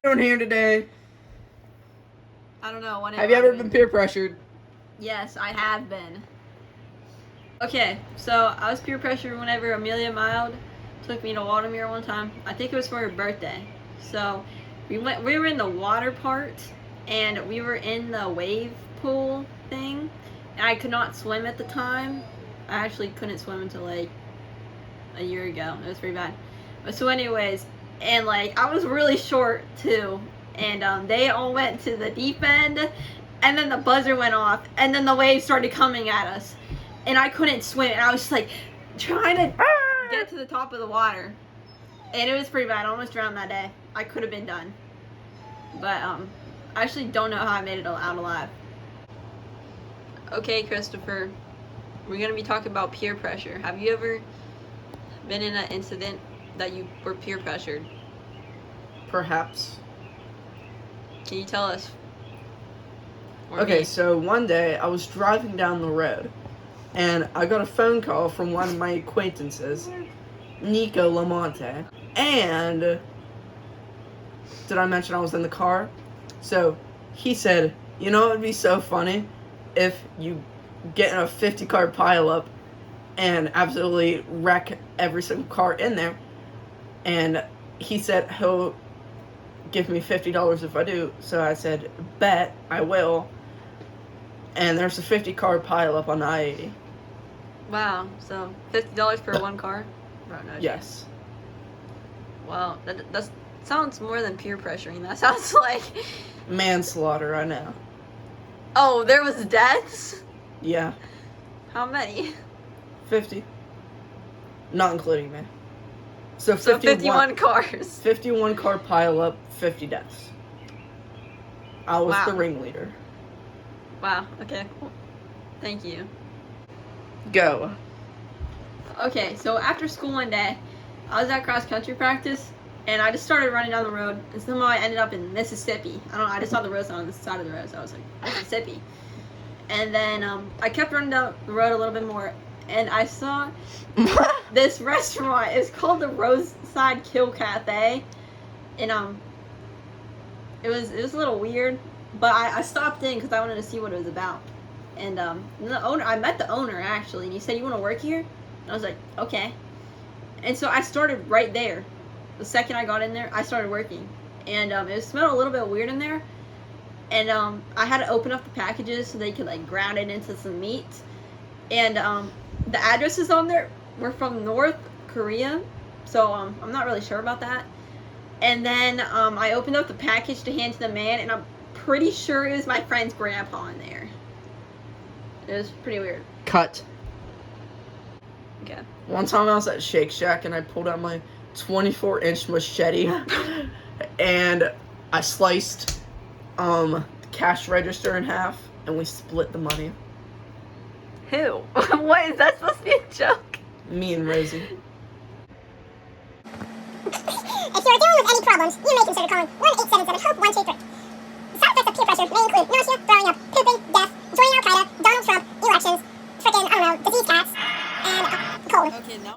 On here today. I don't know. Have you ever been peer pressured? Yes, I have been. Okay, so I was peer pressured whenever Amelia Mild took me to Waldameer one time. I think it was for her birthday. So we were in the water part, and we were in the wave pool thing, and I could not swim at the time. I actually couldn't swim until like a year ago. It was pretty bad. But so anyways, and like I was really short too, and they all went to the deep end, and then the buzzer went off, and then the waves started coming at us, and I couldn't swim, and I was just like trying to get to the top of the water, and it was pretty bad. I almost drowned that day. I could have been done, but I actually don't know how I made it out alive. Okay, Christopher, we're gonna be talking about peer pressure. Have you ever been in an incident that you were peer pressured? Perhaps. Can you tell us? Okay, so one day I was driving down the road, and I got a phone call from one of my acquaintances, Nico Lamonte. And did I mention I was in the car? So he said, you know, it would be so funny if you get in a 50-car pileup and absolutely wreck every single car in there. And he said he'll give me $50 if I do. So I said, bet, I will. And there's a 50-car pileup on I-80. Wow, so $50 for one car? Oh, no, yes. Wow, that sounds more than peer pressuring. That sounds like manslaughter, I know. Oh, there was deaths? Yeah. How many? 50. Not including me. So 51 cars. 51 car pileup, 50 deaths. I was the ringleader. Wow, okay, cool. Thank you. Go. Okay, so after school one day, I was at cross country practice, and I just started running down the road, and somehow I ended up in Mississippi. I don't know, I just saw the road sign on the side of the road, so I was like, Mississippi. And then I kept running down the road a little bit more, and I saw this restaurant. It's called the Roadside Kill Cafe, and it was a little weird, but I stopped in because I wanted to see what it was about. And the owner, I met the owner actually, and he said, "You want to work here?" And I was like, "Okay." And so I started right there. The second I got in there, I started working, and it smelled a little bit weird in there. And I had to open up the packages so they could like ground it into some meat. And the addresses on there were from North Korea, so I'm not really sure about that. And then I opened up the package to hand to the man, and I'm pretty sure it was my friend's grandpa in there. It was pretty weird. Cut. Okay. One time I was at Shake Shack, and I pulled out my 24-inch machete, and I sliced the cash register in half, and we split the money. Who? What, is that supposed to be a joke? Me and Rosie.